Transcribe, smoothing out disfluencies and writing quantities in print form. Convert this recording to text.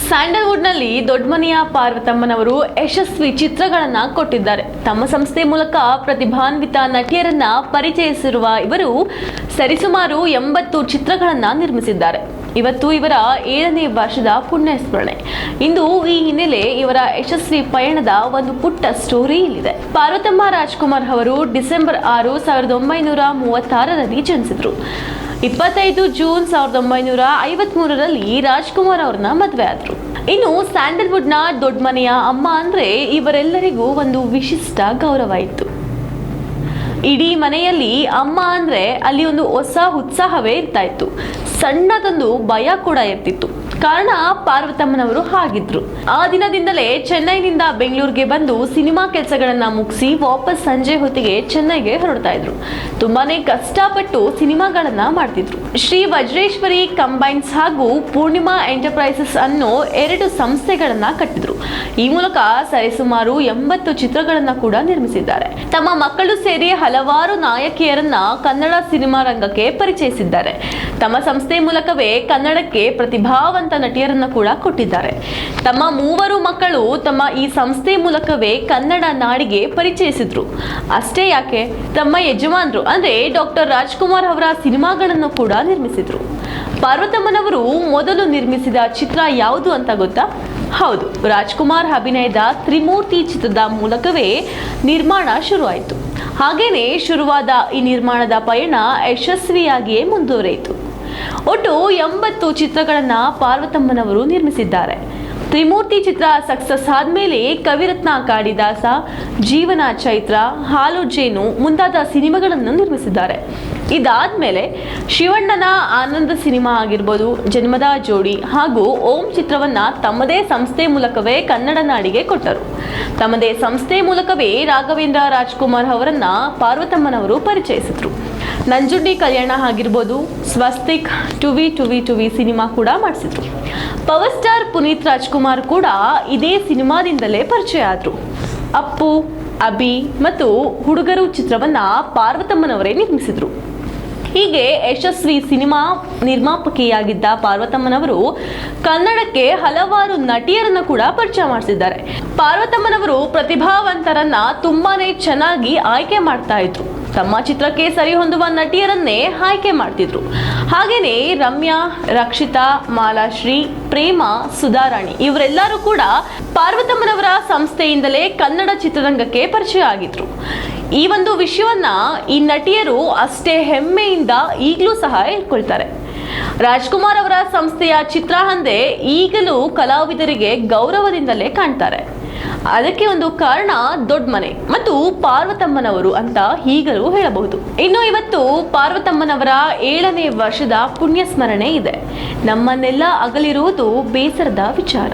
ಸ್ಯಾಂಡಲ್ವುಡ್ನಲ್ಲಿ ದೊಡ್ಡಮನೆಯ ಪಾರ್ವತಮ್ಮನವರು ಯಶಸ್ವಿ ಚಿತ್ರಗಳನ್ನ ಕೊಟ್ಟಿದ್ದಾರೆ. ತಮ್ಮ ಸಂಸ್ಥೆ ಮೂಲಕ ಪ್ರತಿಭಾನ್ವಿತ ನಟಿಯರನ್ನ ಪರಿಚಯಿಸಿರುವ ಇವರು ಸರಿಸುಮಾರು 80 ಚಿತ್ರಗಳನ್ನ ನಿರ್ಮಿಸಿದ್ದಾರೆ. ಇವತ್ತು ಇವರ 7ನೇ ವರ್ಷದ ಪುಣ್ಯಸ್ಮರಣೆ. ಇಂದು ಈ ಹಿನ್ನೆಲೆ ಇವರ ಯಶಸ್ವಿ ಪಯಣದ ಒಂದು ಪುಟ್ಟ ಸ್ಟೋರಿ ಇಲ್ಲಿದೆ. ಪಾರ್ವತಮ್ಮ ರಾಜ್ಕುಮಾರ್ ಅವರು ಡಿಸೆಂಬರ್ 6, 1936ರಲ್ಲಿ ಜನಿಸಿದ್ರು. 25 ಜೂನ್ 1953ರಲ್ಲಿ ರಾಜ್ಕುಮಾರ್ ಅವ್ರನ್ನ ಮದುವೆ ಆದ್ರು. ಇನ್ನು ಸ್ಯಾಂಡಲ್ವುಡ್ನ ದೊಡ್ಡ ಮನೆಯ ಅಮ್ಮ ಅಂದ್ರೆ ಇವರೆಲ್ಲರಿಗೂ ಒಂದು ವಿಶಿಷ್ಟ ಗೌರವ ಇತ್ತು. ಇಡೀ ಮನೆಯಲ್ಲಿ ಅಮ್ಮ ಅಂದ್ರೆ ಅಲ್ಲಿ ಒಂದು ಹೊಸ ಉತ್ಸಾಹವೇ ಇರ್ತಾ ಇತ್ತು. ಸಣ್ಣದೊಂದು ಭಯ ಕೂಡ ಇರ್ತಿತ್ತು. ಕಾರಣ ಪಾರ್ವತಮ್ಮನವರು ಹಾಗಿದ್ರು. ಆ ದಿನದಿಂದಲೇ ಚೆನ್ನೈನಿಂದ ಬೆಂಗಳೂರಿಗೆ ಬಂದು ಸಿನಿಮಾ ಕೆಲಸಗಳನ್ನ ಮುಗಿಸಿ ವಾಪಸ್ ಸಂಜೆ ಹೊತ್ತಿಗೆ ಚೆನ್ನೈಗೆ ಹೊರಡ್ತಾ ಇದ್ರು. ತುಂಬಾನೇ ಕಷ್ಟಪಟ್ಟು ಸಿನಿಮಾಗಳನ್ನ ಮಾಡ್ತಿದ್ರು. ಶ್ರೀ ವಜ್ರೇಶ್ವರಿ ಕಂಬೈನ್ಸ್ ಹಾಗೂ ಪೂರ್ಣಿಮಾ ಎಂಟರ್ಪ್ರೈಸಸ್ ಅನ್ನೋ 2 ಸಂಸ್ಥೆಗಳನ್ನ ಕಟ್ಟಿದ್ರು. ಈ ಮೂಲಕ ಸರಿಸುಮಾರು 80 ಚಿತ್ರಗಳನ್ನ ಕೂಡ ನಿರ್ಮಿಸಿದ್ದಾರೆ. ತಮ್ಮ ಮಕ್ಕಳು ಸೇರಿ ಹಲವಾರು ನಾಯಕಿಯರನ್ನ ಕನ್ನಡ ಸಿನಿಮಾ ರಂಗಕ್ಕೆ ಪರಿಚಯಿಸಿದ್ದಾರೆ. ತಮ್ಮ ಸಂಸ್ಥೆ ಮೂಲಕವೇ ಕನ್ನಡಕ್ಕೆ ಪ್ರತಿಭಾವಂತ ನಟಿಯರನ್ನ ಕೂಡ ಕೊಟ್ಟಿದ್ದಾರೆ. ತಮ್ಮ 3 ಮಕ್ಕಳು ತಮ್ಮ ಈ ಸಂಸ್ಥೆ ಮೂಲಕವೇ ಕನ್ನಡ ನಾಡಿಗೆ ಪರಿಚಯಿಸಿದ್ರು. ಅಷ್ಟೇ ಯಾಕೆ, ತಮ್ಮ ಯಜಮಾನರು ಅಂದ್ರೆ ಡಾಕ್ಟರ್ ರಾಜ್ಕುಮಾರ್ ಅವರ ಸಿನಿಮಾಗಳನ್ನು ಕೂಡ ನಿರ್ಮಿಸಿದ್ರು. ಪಾರ್ವತಮ್ಮನವರು ಮೊದಲು ನಿರ್ಮಿಸಿದ ಚಿತ್ರ ಯಾವುದು ಅಂತ ಗೊತ್ತಾ? ಹೌದು, ರಾಜ್ಕುಮಾರ್ ಅಭಿನಯದ ತ್ರಿಮೂರ್ತಿ ಚಿತ್ರದ ಮೂಲಕವೇ ನಿರ್ಮಾಣ ಶುರುವಾಯಿತು. ಹಾಗೇನೆ ಶುರುವಾದ ಈ ನಿರ್ಮಾಣದ ಪಯಣ ಯಶಸ್ವಿಯಾಗಿಯೇ ಮುಂದುವರಿಯಿತು. ಒಟ್ಟು 80 ಚಿತ್ರಗಳನ್ನ ಪಾರ್ವತಮ್ಮನವರು ನಿರ್ಮಿಸಿದ್ದಾರೆ. ತ್ರಿಮೂರ್ತಿ ಚಿತ್ರ ಸಕ್ಸಸ್ ಆದ್ಮೇಲೆ ಕವಿರತ್ನ ಕಾಳಿದಾಸ, ಜೀವನ ಚೈತ್ರ, ಹಾಲು ಜೇನು ಮುಂತಾದ ಸಿನಿಮಾಗಳನ್ನು ನಿರ್ಮಿಸಿದ್ದಾರೆ. ಇದಾದ್ಮೇಲೆ ಶಿವಣ್ಣನ ಆನಂದ ಸಿನಿಮಾ ಆಗಿರ್ಬೋದು, ಜನ್ಮದ ಜೋಡಿ ಹಾಗೂ ಓಂ ಚಿತ್ರವನ್ನ ತಮ್ಮದೇ ಸಂಸ್ಥೆ ಮೂಲಕವೇ ಕನ್ನಡ ನಾಡಿಗೆ ಕೊಟ್ಟರು. ತಮ್ಮದೇ ಸಂಸ್ಥೆ ಮೂಲಕವೇ ರಾಘವೇಂದ್ರ ರಾಜ್ಕುಮಾರ್ ಅವರನ್ನ ಪಾರ್ವತಮ್ಮನವರು ಪರಿಚಯಿಸಿದ್ರು. ನಂಜುಂಡಿ ಕಲ್ಯಾಣ ಆಗಿರ್ಬೋದು, ಸ್ವಸ್ತಿಕ್, ಟುವಿ ಸಿನಿಮಾ ಕೂಡ ಮಾಡಿಸಿದ್ರು. ಪವರ್ ಸ್ಟಾರ್ ಪುನೀತ್ ರಾಜ್ಕುಮಾರ್ ಕೂಡ ಇದೇ ಸಿನಿಮಾದಿಂದಲೇ ಪರಿಚಯ ಆದ್ರು. ಅಪ್ಪು, ಅಭಿ ಮತ್ತು ಹುಡುಗರು ಚಿತ್ರವನ್ನ ಪಾರ್ವತಮ್ಮನವರೇ ನಿರ್ಮಿಸಿದ್ರು. ಹೀಗೆ ಯಶಸ್ವಿ ಸಿನಿಮಾ ನಿರ್ಮಾಪಕಿಯಾಗಿದ್ದ ಪಾರ್ವತಮ್ಮನವರು ಕನ್ನಡಕ್ಕೆ ಹಲವಾರು ನಟಿಯರನ್ನು ಕೂಡ ಪರಿಚಯ ಮಾಡಿಸಿದ್ದಾರೆ. ಪಾರ್ವತಮ್ಮನವರು ಪ್ರತಿಭಾವಂತರನ್ನ ತುಂಬಾನೇ ಚೆನ್ನಾಗಿ ಆಯ್ಕೆ ಮಾಡ್ತಾ ಇದ್ರು. ತಮ್ಮ ಚಿತ್ರಕ್ಕೆ ಸರಿ ಹೊಂದುವ ನಟಿಯರನ್ನೇ ಆಯ್ಕೆ ಮಾಡ್ತಿದ್ರು. ಹಾಗೇನೆ ರಮ್ಯಾ, ರಕ್ಷಿತಾ, ಮಾಲಾಶ್ರೀ, ಪ್ರೇಮ, ಸುಧಾರಾಣಿ ಇವರೆಲ್ಲರೂ ಕೂಡ ಪಾರ್ವತಮ್ಮನವರ ಸಂಸ್ಥೆಯಿಂದಲೇ ಕನ್ನಡ ಚಿತ್ರರಂಗಕ್ಕೆ ಪರಿಚಯ ಆಗಿದ್ರು. ಈ ಒಂದು ವಿಷಯವನ್ನ ಈ ನಟಿಯರು ಅಷ್ಟೇ ಹೆಮ್ಮೆಯಿಂದ ಈಗಲೂ ಸಹ ಹೇಳ್ಕೊಳ್ತಾರೆ. ರಾಜ್ಕುಮಾರ್ ಅವರ ಸಂಸ್ಥೆಯ ಚಿತ್ರ ಅಂದೇ ಈಗಲೂ ಕಲಾವಿದರಿಗೆ ಗೌರವದಿಂದಲೇ ಕಾಣ್ತಾರೆ. ಅದಕ್ಕೆ ಒಂದು ಕಾರಣ ದೊಡ್ಡ ಮನೆ ಮತ್ತು ಪಾರ್ವತಮ್ಮನವರು ಅಂತ ಈಗಲೂ ಹೇಳಬಹುದು. ಇನ್ನು ಇವತ್ತು ಪಾರ್ವತಮ್ಮನವರ 7ನೇ ವರ್ಷದ ಪುಣ್ಯಸ್ಮರಣೆ ಇದೆ. ನಮ್ಮನ್ನೆಲ್ಲ ಅಗಲಿರುವುದು ಬೇಸರದ ವಿಚಾರ.